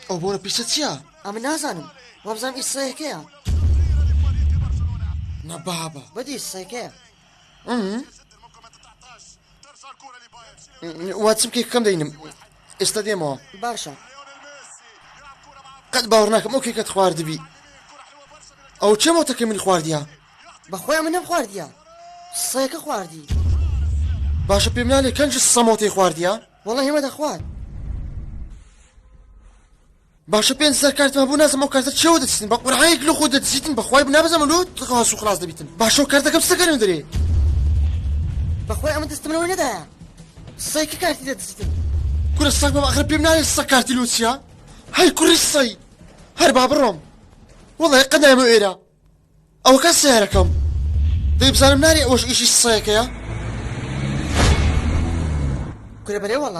ئەو بۆنە پیسە چییە؟ ئەمە نازانم وابزانم ئیسایەکەیە نەبابە بەدی ئیسایەکەیە وا چم کێکەکەم دەینم ئێستا دێمەوە باشە قەت باوەڕ ناکەم ئەو کێکت خواردبی ئەو چێ مۆتەکەی من خواردیە بەخۆی من نەم خواردیە سەیەکە خواردی باشە پێم نالێ کەنج سەمۆتەی خواردیە وەڵی هێمە دەخوارد باشە 5,000 کارتمە بوو نازم ئەو کارتە چێوە دەچیتن بە قورعەیەک لە خۆ دەچیتن بەخوای بنابزەمە لۆ تقاس و خلاص دەبیتن باشە ئەو کارتەکەم سەکەرم دەرێ بەخۆی ئەمە دەستمەوە نەدایە سەیکە کارتی دەدەستن کورە سەگ بەم ئەخرە پێم نالێ سە کارتی لوچیە هەی کوڕی سەی هەر با بڕۆم وەڵی قەدامە ئێرە ئەوە کە سیارەکەم دەی بزانم نارێ ئەوەش ئیشی سەیەکەیە کورە بەرێ وەڵا